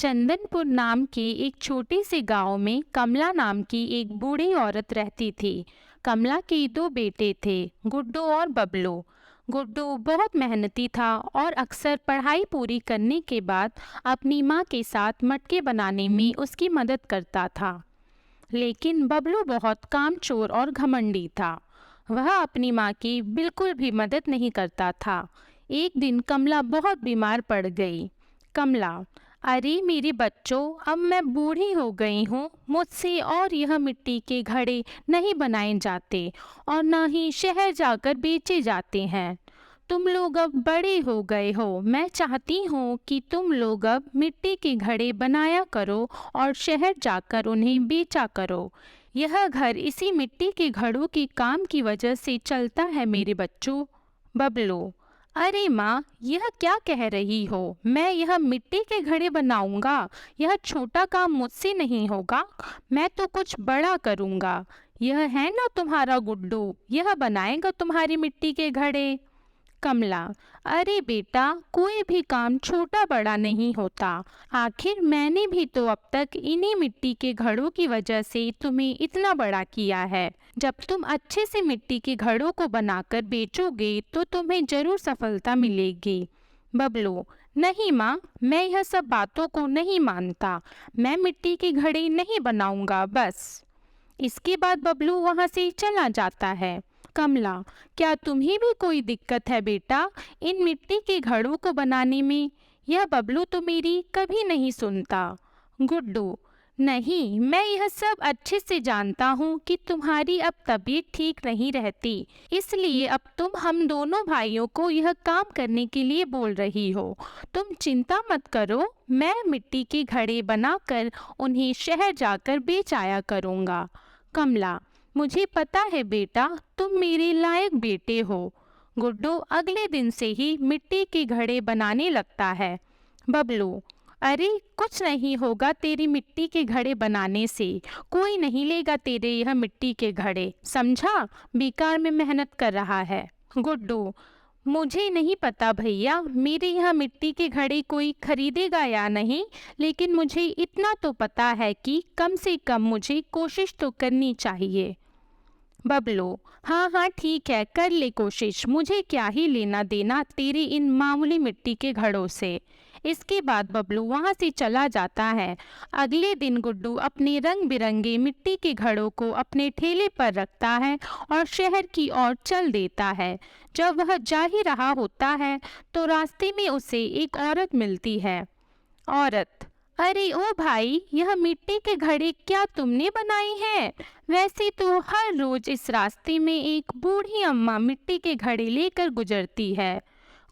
चंदनपुर नाम के एक छोटे से गांव में कमला नाम की एक बूढ़ी औरत रहती थी। कमला के दो बेटे थे, गुड्डू और बबलू। गुड्डू बहुत मेहनती था और अक्सर पढ़ाई पूरी करने के बाद अपनी माँ के साथ मटके बनाने में उसकी मदद करता था। लेकिन बबलू बहुत कामचोर और घमंडी था। वह अपनी माँ की बिल्कुल भी मदद नहीं करता था। एक दिन कमला बहुत बीमार पड़ गई। कमला, अरे मेरे बच्चों, अब मैं बूढ़ी हो गई हूँ, मुझसे और यह मिट्टी के घड़े नहीं बनाए जाते और न ही शहर जाकर बेचे जाते हैं। तुम लोग अब बड़े हो गए हो, मैं चाहती हूँ कि तुम लोग अब मिट्टी के घड़े बनाया करो और शहर जाकर उन्हें बेचा करो। यह घर इसी मिट्टी के घड़ों के काम की वजह से चलता है मेरे बच्चों। बबलू, अरे माँ, यह क्या कह रही हो? मैं यह मिट्टी के घड़े बनाऊंगा? यह छोटा काम मुझसे नहीं होगा। मैं तो कुछ बड़ा करूंगा। यह है ना तुम्हारा गुड्डू, यह बनाएगा तुम्हारी मिट्टी के घड़े। कमला, अरे बेटा, कोई भी काम छोटा बड़ा नहीं होता। आखिर मैंने भी तो अब तक इन्हीं मिट्टी के घड़ों की वजह से तुम्हें इतना बड़ा किया है। जब तुम अच्छे से मिट्टी के घड़ों को बनाकर बेचोगे तो तुम्हें जरूर सफलता मिलेगी। बबलू, नहीं माँ, मैं यह सब बातों को नहीं मानता। मैं मिट्टी के घड़े नहीं बनाऊंगा बस। इसके बाद बबलू वहां से चला जाता है। कमला, क्या तुम्हें भी कोई दिक्कत है बेटा इन मिट्टी के घड़ों को बनाने में? यह बबलू तो मेरी कभी नहीं सुनता। गुड्डू, नहीं, मैं यह सब अच्छे से जानता हूँ कि तुम्हारी अब तबीयत ठीक नहीं रहती, इसलिए अब तुम हम दोनों भाइयों को यह काम करने के लिए बोल रही हो। तुम चिंता मत करो, मैं मिट्टी के घड़े बनाकर उन्हें शहर जाकर बेच आया करूँगा। कमला, मुझे पता है बेटा, तुम मेरे लायक बेटे हो। गुड्डू अगले दिन से ही मिट्टी के घड़े बनाने लगता है। बबलू, अरे कुछ नहीं होगा तेरी मिट्टी के घड़े बनाने से, कोई नहीं लेगा तेरे यह मिट्टी के घड़े, समझा? बेकार में मेहनत कर रहा है। गुड्डू, मुझे नहीं पता भैया, मेरे यहाँ मिट्टी के घड़े कोई खरीदेगा या नहीं, लेकिन मुझे इतना तो पता है कि कम से कम मुझे कोशिश तो करनी चाहिए। बबलू, हाँ हाँ ठीक है, कर ले कोशिश, मुझे क्या ही लेना देना तेरी इन मामूली मिट्टी के घड़ों से। इसके बाद बबलू वहाँ से चला जाता है। अगले दिन गुड्डू अपने रंग बिरंगे मिट्टी के घड़ों को अपने ठेले पर रखता है और शहर की ओर चल देता है। जब वह जा ही रहा होता है तो रास्ते में उसे एक औरत मिलती है। औरत, अरे ओ भाई, यह मिट्टी के घड़े क्या तुमने बनाई है? वैसे तो हर रोज इस रास्ते में एक बूढ़ी अम्मा मिट्टी के घड़े लेकर गुजरती है।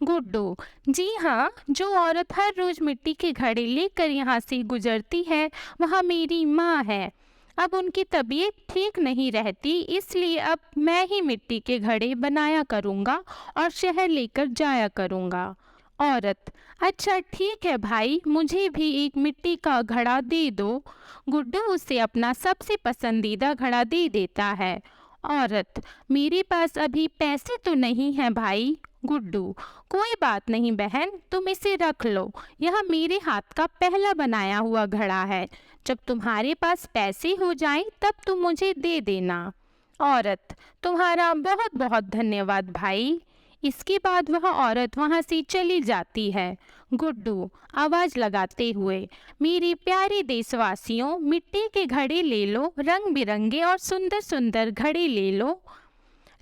गुड्डू, जी हाँ, जो औरत हर रोज मिट्टी के घड़े लेकर यहाँ से गुजरती है वह मेरी माँ है। अब उनकी तबीयत ठीक नहीं रहती, इसलिए अब मैं ही मिट्टी के घड़े बनाया करूँगा और शहर लेकर जाया करूँगा। औरत, अच्छा ठीक है भाई, मुझे भी एक मिट्टी का घड़ा दे दो। गुड्डू उसे अपना सबसे पसंदीदा घड़ा दे देता है। औरत, मेरे पास अभी पैसे तो नहीं हैं भाई। गुड्डू, कोई बात नहीं बहन, तुम इसे रख लो, यह मेरे हाथ का पहला बनाया हुआ घड़ा है। जब तुम्हारे पास पैसे हो जाएं तब तुम मुझे दे देना। औरत, तुम्हारा बहुत बहुत धन्यवाद भाई। इसके बाद वह औरत वहां से चली जाती है। गुड्डू आवाज लगाते हुए, मेरे प्यारे देशवासियों, मिट्टी के घड़े ले लो, रंग बिरंगे और सुंदर सुंदर घड़े ले लो।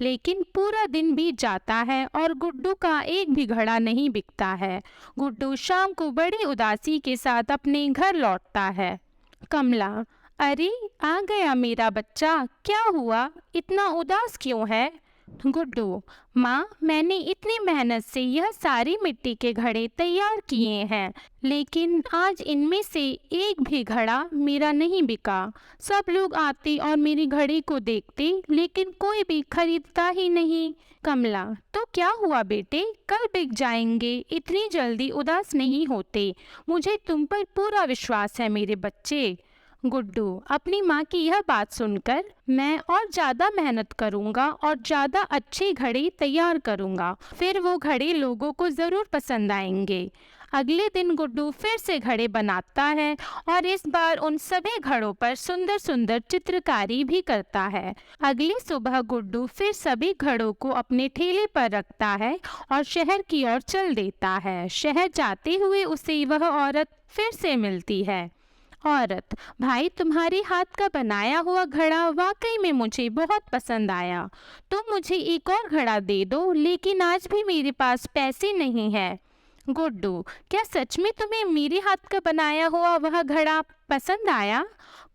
लेकिन पूरा दिन बीत जाता है और गुड्डू का एक भी घड़ा नहीं बिकता है। गुड्डू शाम को बड़ी उदासी के साथ अपने घर लौटता है। कमला, अरे आ गया मेरा बच्चा, क्या हुआ, इतना उदास क्यों है? गुड्डू, माँ, मैंने इतनी मेहनत से यह सारी मिट्टी के घड़े तैयार किए हैं, लेकिन आज इनमें से एक भी घड़ा मेरा नहीं बिका। सब लोग आते और मेरी घड़ी को देखते, लेकिन कोई भी खरीदता ही नहीं। कमला, तो क्या हुआ बेटे, कल बिक जाएंगे, इतनी जल्दी उदास नहीं होते, मुझे तुम पर पूरा विश्वास है मेरे बच्चे। गुड्डू अपनी माँ की यह बात सुनकर, मैं और ज़्यादा मेहनत करूँगा और ज़्यादा अच्छे घड़े तैयार करूँगा, फिर वो घड़े लोगों को ज़रूर पसंद आएंगे। अगले दिन गुड्डू फिर से घड़े बनाता है और इस बार उन सभी घड़ों पर सुंदर सुंदर चित्रकारी भी करता है। अगली सुबह गुड्डू फिर सभी घड़ों को अपने ठेले पर रखता है और शहर की ओर चल देता है। शहर जाते हुए उसे वह औरत फिर से मिलती है। औरत: भाई, तुम्हारे हाथ का बनाया हुआ घड़ा वाकई में मुझे बहुत पसंद आया। तुम मुझे एक और घड़ा दे दो, लेकिन आज भी मेरे पास पैसे नहीं है। गुड्डू: क्या सच में तुम्हें मेरे हाथ का बनाया हुआ वह घड़ा पसंद आया?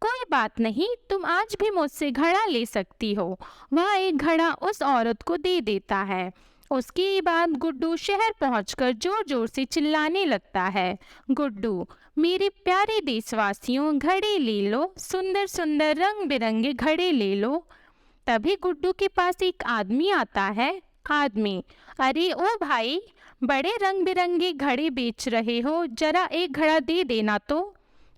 कोई बात नहीं, तुम आज भी मुझसे घड़ा ले सकती हो। वह एक घड़ा उस औरत को दे देता है। उसके बाद गुड्डू शहर पहुंचकर जोर जोर से चिल्लाने लगता है। गुड्डू: मेरे प्यारे देशवासियों, घड़े ले लो, सुंदर सुंदर रंग बिरंगे घड़े ले लो। तभी गुड्डू के पास एक आदमी आता है। आदमी: अरे ओ भाई, बड़े रंग बिरंगे घड़े बेच रहे हो, जरा एक घड़ा दे देना तो।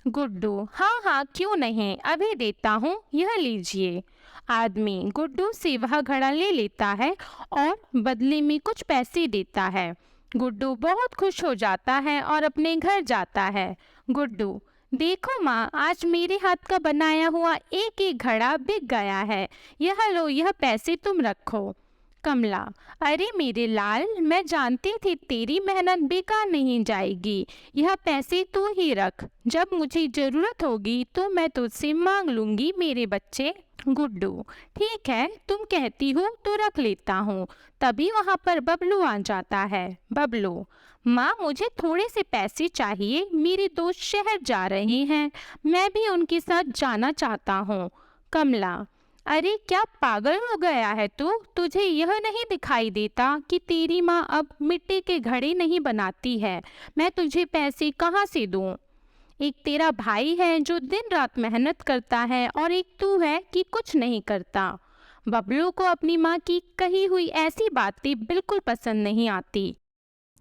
गुड्डू: हाँ हाँ, क्यों नहीं, अभी देता हूँ, यह लीजिए। आदमी गुड्डू से वह घड़ा ले लेता है और बदले में कुछ पैसे देता है। गुड्डू बहुत खुश हो जाता है और अपने घर जाता है। गुड्डू: देखो माँ, आज मेरे हाथ का बनाया हुआ एक एक घड़ा बिक गया है। यह लो, यह पैसे तुम रखो। कमला: अरे मेरे लाल, मैं जानती थी तेरी मेहनत बेकार नहीं जाएगी। यह पैसे तू ही रख, जब मुझे जरूरत होगी तो मैं तुझसे मांग लूंगी मेरे बच्चे। गुड्डू: ठीक है, तुम कहती हो तो रख लेता हूँ। तभी वहाँ पर बबलू आ जाता है। बबलू: माँ, मुझे थोड़े से पैसे चाहिए, मेरे दोस्त शहर जा रहे हैं, मैं भी उनके साथ जाना चाहता हूँ। कमला: अरे क्या पागल हो गया है तू? तुझे यह नहीं दिखाई देता कि तेरी माँ अब मिट्टी के घड़े नहीं बनाती है? मैं तुझे पैसे कहाँ से दूँ? एक तेरा भाई है जो दिन रात मेहनत करता है और एक तू है कि कुछ नहीं करता। बबलू को अपनी माँ की कही हुई ऐसी बातें बिल्कुल पसंद नहीं आती।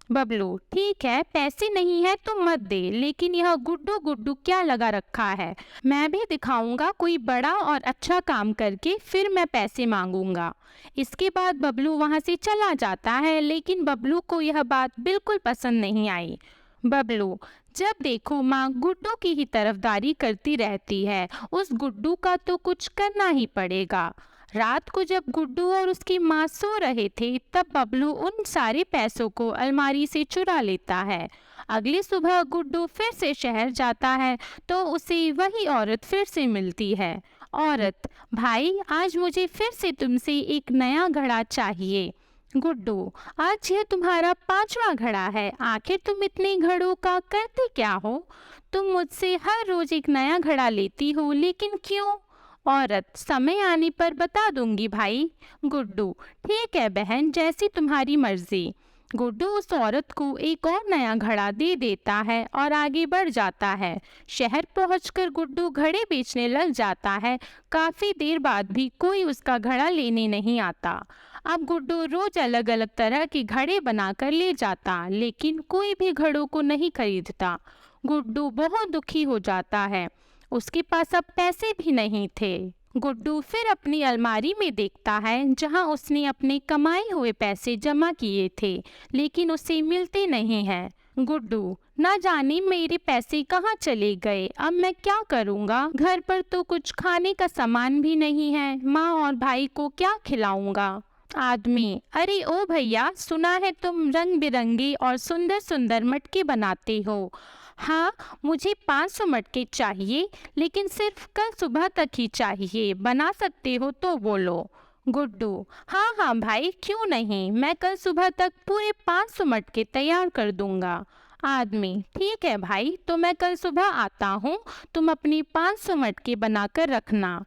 बबलू: ठीक है, पैसे नहीं है तो मत दे, लेकिन यह गुड्डू गुड्डू क्या लगा रखा है? मैं भी दिखाऊंगा कोई बड़ा और अच्छा काम करके, फिर मैं पैसे मांगूंगा। इसके बाद बबलू वहां से चला जाता है, लेकिन बबलू को यह बात बिल्कुल पसंद नहीं आई। बबलू: जब देखो माँ गुड्डू की ही तरफदारी करती रहती है, उस गुड्डू का तो कुछ करना ही पड़ेगा। रात को जब गुड्डू और उसकी माँ सो रहे थे, तब बबलू उन सारे पैसों को अलमारी से चुरा लेता है। अगली सुबह गुड्डू फिर से शहर जाता है तो उसे वही औरत फिर से मिलती है। औरत: भाई, आज मुझे फिर से तुमसे एक नया घड़ा चाहिए। गुड्डू: आज यह तुम्हारा 5वां घड़ा है, आखिर तुम इतने घड़ों का करते क्या हो? तुम मुझसे हर रोज एक नया घड़ा लेती हो, लेकिन क्यों? औरत: समय आने पर बता दूंगी भाई। गुड्डू: ठीक है बहन, जैसी तुम्हारी मर्जी। गुड्डू उस औरत को एक और नया घड़ा दे देता है और आगे बढ़ जाता है। शहर पहुंचकर गुड्डू घड़े बेचने लग जाता है। काफी देर बाद भी कोई उसका घड़ा लेने नहीं आता। अब गुड्डू रोज अलग अलग तरह के घड़े बनाकर ले जाता, लेकिन कोई भी घड़ों को नहीं खरीदता। गुड्डू बहुत दुखी हो जाता है। उसके पास अब पैसे भी नहीं थे। गुड्डू फिर अपनी अलमारी में देखता है जहां उसने अपने कमाए हुए पैसे जमा किए थे, लेकिन उसे मिलते नहीं हैं। गुड्डू: ना जाने मेरे पैसे कहाँ चले गए, अब मैं क्या करूँगा? घर पर तो कुछ खाने का सामान भी नहीं है, माँ और भाई को क्या खिलाऊंगा? आदमी: अरे ओ भैया, सुना है तुम रंग बिरंगे और सुंदर सुंदर मटके बनाते हो। हाँ, मुझे 500 मटके चाहिए, लेकिन सिर्फ कल सुबह तक ही चाहिए, बना सकते हो तो बोलो। गुड्डू: हाँ हाँ भाई, क्यों नहीं, मैं कल सुबह तक पूरे 500 मटके तैयार कर दूंगा। आदमी: ठीक है भाई, तो मैं कल सुबह आता हूँ, तुम अपनी 500 मटके बनाकर रखना।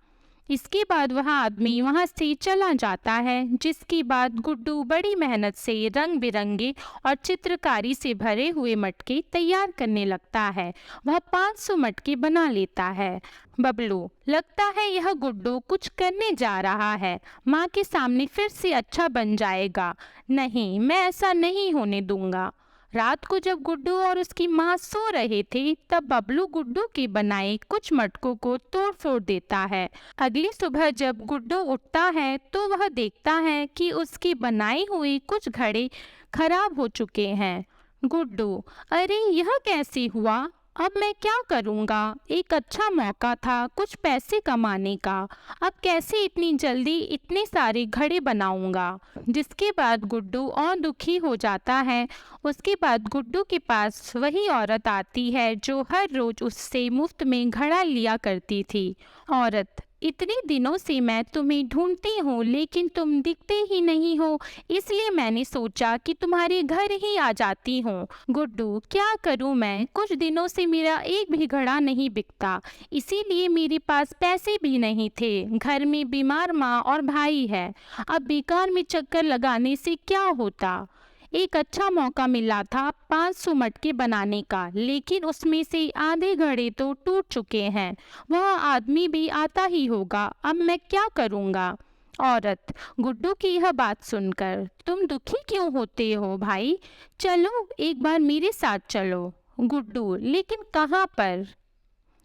इसके बाद वह आदमी वहां से चला जाता है, जिसके बाद गुड्डू बड़ी मेहनत से रंग बिरंगे और चित्रकारी से भरे हुए मटके तैयार करने लगता है। वह 500 मटके बना लेता है। बबलू: लगता है यह गुड्डू कुछ करने जा रहा है, माँ के सामने फिर से अच्छा बन जाएगा। नहीं, मैं ऐसा नहीं होने दूंगा। रात को जब गुड्डू और उसकी माँ सो रहे थे, तब बबलू गुड्डू के बनाए कुछ मटकों को तोड़ फोड़ देता है। अगली सुबह जब गुड्डू उठता है तो वह देखता है कि उसके बनाए हुए कुछ घड़े खराब हो चुके हैं। गुड्डू, अरे यह कैसे हुआ? अब मैं क्या करूँगा? एक अच्छा मौका था कुछ पैसे कमाने का। अब कैसे इतनी जल्दी इतने सारे घड़े बनाऊँगा? जिसके बाद गुड्डू और दुखी हो जाता है। उसके बाद गुड्डू के पास वही औरत आती है जो हर रोज उससे मुफ्त में घड़ा लिया करती थी। औरत, इतने दिनों से मैं तुम्हें ढूंढती हूँ लेकिन तुम दिखते ही नहीं हो, इसलिए मैंने सोचा कि तुम्हारे घर ही आ जाती हूँ। गुड्डू, क्या करूँ मैं? कुछ दिनों से मेरा एक भी घड़ा नहीं बिकता, इसीलिए मेरे पास पैसे भी नहीं थे। घर में बीमार माँ और भाई है। अब बेकार में चक्कर लगाने से क्या होता? एक अच्छा मौका मिला था 500 मटके बनाने का, लेकिन उसमें से आधे घड़े तो टूट चुके हैं। वह आदमी भी आता ही होगा। अब मैं क्या करूँगा? औरत, गुड्डू की यह बात सुनकर तुम दुखी क्यों होते हो भाई? चलो एक बार मेरे साथ चलो। गुड्डू, लेकिन कहाँ पर?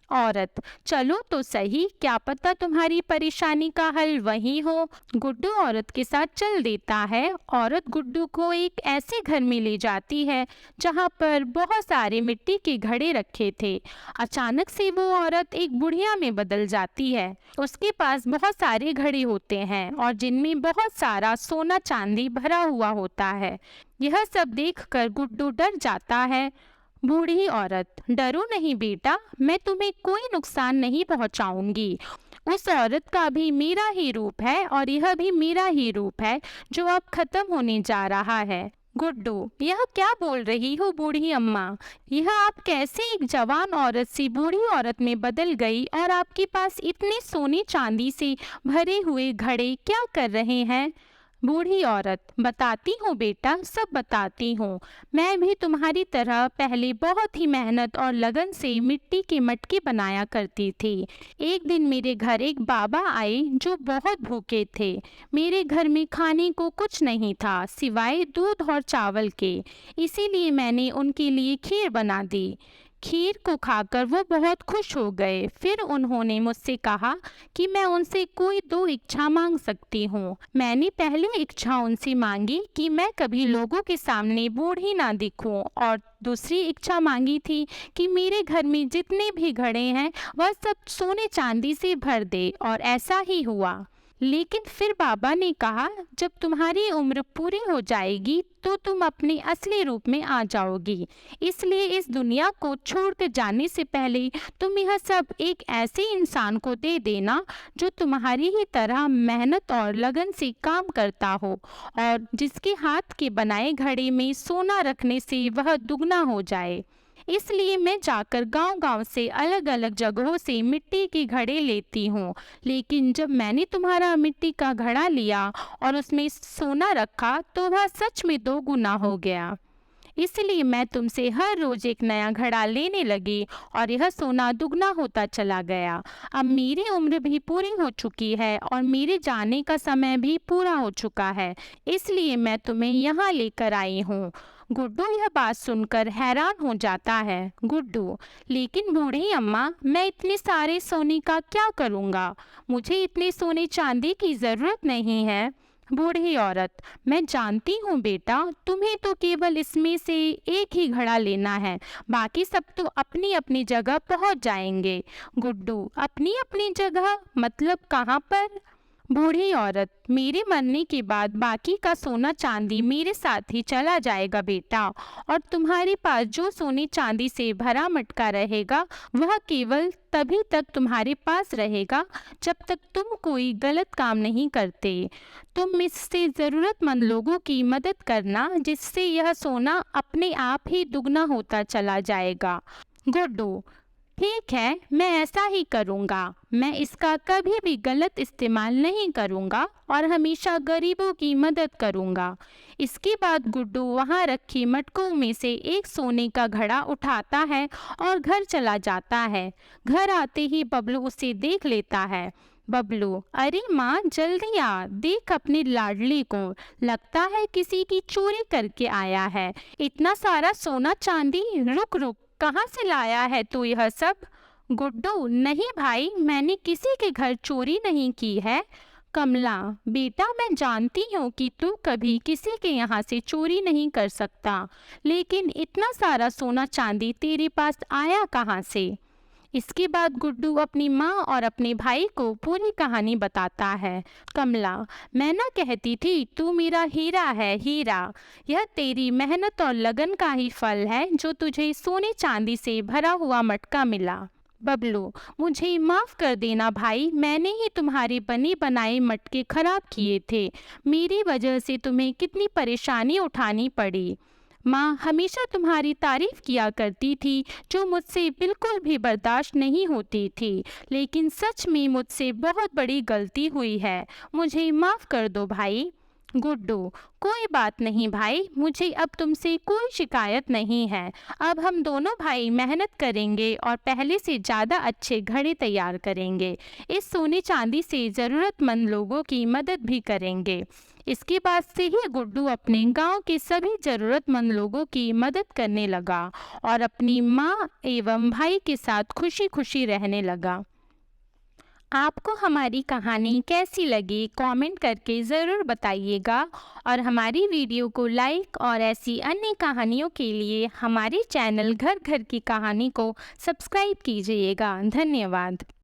औरत, चलो तो सही, क्या पता तुम्हारी परेशानी का हल वही हो। गुड्डू औरत के साथ चल देता है। औरत गुड्डू को एक ऐसे घर में ले जाती है जहाँ पर बहुत सारे मिट्टी के घड़े रखे थे। अचानक से वो औरत एक बुढ़िया में बदल जाती है। उसके पास बहुत सारे घड़े होते हैं और जिनमें बहुत सारा सोना चांदी भरा हुआ होता है। यह सब देखकर गुड्डू डर जाता है। बूढ़ी औरत, डरो नहीं बेटा, मैं तुम्हें कोई नुकसान नहीं पहुंचाऊंगी। उस औरत का भी मेरा ही रूप है और यह भी मेरा ही रूप है जो अब खत्म होने जा रहा है। गुड्डू, यह क्या बोल रही हो बूढ़ी अम्मा? यह आप कैसे एक जवान औरत से बूढ़ी औरत में बदल गई और आपके पास इतने सोने चांदी से भरे हुए घड़े क्या कर रहे हैं? बूढ़ी औरत, बताती हूँ बेटा, सब बताती हूँ। मैं भी तुम्हारी तरह पहले बहुत ही मेहनत और लगन से मिट्टी के मटके बनाया करती थी। एक दिन मेरे घर एक बाबा आए जो बहुत भूखे थे। मेरे घर में खाने को कुछ नहीं था सिवाय दूध और चावल के, इसीलिए मैंने उनके लिए खीर बना दी। खीर को खाकर वो बहुत खुश हो गए। फिर उन्होंने मुझसे कहा कि मैं उनसे कोई 2 इच्छा मांग सकती हूँ। मैंने पहली इच्छा उनसे मांगी कि मैं कभी लोगों के सामने बूढ़ी ना दिखूं, और दूसरी इच्छा मांगी थी कि मेरे घर में जितने भी घड़े हैं वह सब सोने चांदी से भर दे, और ऐसा ही हुआ। लेकिन फिर बाबा ने कहा, जब तुम्हारी उम्र पूरी हो जाएगी तो तुम अपने असली रूप में आ जाओगी, इसलिए इस दुनिया को छोड़कर जाने से पहले तुम यह सब एक ऐसे इंसान को दे देना जो तुम्हारी ही तरह मेहनत और लगन से काम करता हो और जिसके हाथ के बनाए घड़े में सोना रखने से वह दुगना हो जाए। इसलिए मैं जाकर गांव-गांव से अलग-अलग जगहों से मिट्टी के घड़े लेती हूँ। लेकिन जब मैंने तुम्हारा मिट्टी का घड़ा लिया और उसमें सोना रखा तो वह सच में 2 गुना हो गया। इसलिए मैं तुमसे हर रोज एक नया घड़ा लेने लगी और यह सोना दुगना होता चला गया। अब मेरी उम्र भी पूरी हो चुकी है और मेरे जाने का समय भी पूरा हो चुका है, इसलिए मैं तुम्हें यहाँ लेकर आई हूँ। गुड्डू यह बात सुनकर हैरान हो जाता है। गुड्डू, लेकिन बूढ़ी अम्मा, मैं इतने सारे सोने का क्या करूँगा? मुझे इतने सोने चांदी की ज़रूरत नहीं है। बूढ़ी औरत, मैं जानती हूँ बेटा, तुम्हें तो केवल इसमें से एक ही घड़ा लेना है, बाकी सब तो अपनी अपनी जगह पहुँच जाएंगे। गुड्डू, अपनी अपनी जगह मतलब कहाँ पर? बूढ़ी औरत, मेरे मरने के बाद बाकी का सोना चांदी मेरे साथ ही चला जाएगा बेटा, और तुम्हारे पास जो सोने चांदी से भरा मटका रहेगा वह केवल तभी तक तुम्हारे पास रहेगा जब तक तुम कोई गलत काम नहीं करते। तुम इससे ज़रूरतमंद लोगों की मदद करना, जिससे यह सोना अपने आप ही दुगना होता चला जाएगा। गुड्डू, ठीक है, मैं ऐसा ही करूँगा। मैं इसका कभी भी गलत इस्तेमाल नहीं करूँगा और हमेशा गरीबों की मदद करूँगा। इसके बाद गुड्डू वहाँ रखी मटकों में से एक सोने का घड़ा उठाता है और घर चला जाता है। घर आते ही बबलू उसे देख लेता है। बबलू, अरे माँ, जल्दी आ, देख अपनी लाडली को, लगता है किसी की चोरी करके आया है। इतना सारा सोना चांदी, रुक रुक, कहाँ से लाया है तू यह सब? गुड्डू, नहीं भाई, मैंने किसी के घर चोरी नहीं की है। कमला, बेटा मैं जानती हूँ कि तू कभी किसी के यहाँ से चोरी नहीं कर सकता, लेकिन इतना सारा सोना चांदी तेरे पास आया कहाँ से? इसके बाद गुड्डू अपनी माँ और अपने भाई को पूरी कहानी बताता है। कमला, मैं ना कहती थी तू मेरा हीरा है, हीरा। यह तेरी मेहनत और लगन का ही फल है जो तुझे सोने चांदी से भरा हुआ मटका मिला। बबलू, मुझे माफ़ कर देना भाई, मैंने ही तुम्हारे बने बनाए मटके खराब किए थे। मेरी वजह से तुम्हें कितनी परेशानी उठानी पड़ी। माँ हमेशा तुम्हारी तारीफ किया करती थी, जो मुझसे बिल्कुल भी बर्दाश्त नहीं होती थी, लेकिन सच में मुझसे बहुत बड़ी गलती हुई है। मुझे माफ़ कर दो भाई। गुड्डू, कोई बात नहीं भाई, मुझे अब तुमसे कोई शिकायत नहीं है। अब हम दोनों भाई मेहनत करेंगे और पहले से ज़्यादा अच्छे घड़े तैयार करेंगे। इस सोने चांदी से ज़रूरतमंद लोगों की मदद भी करेंगे। इसके बाद से ही गुड्डू अपने गांव के सभी ज़रूरतमंद लोगों की मदद करने लगा और अपनी माँ एवं भाई के साथ खुशी खुशी रहने लगा। आपको हमारी कहानी कैसी लगी कमेंट करके ज़रूर बताइएगा और हमारी वीडियो को लाइक और ऐसी अन्य कहानियों के लिए हमारे चैनल घर घर की कहानी को सब्सक्राइब कीजिएगा। धन्यवाद।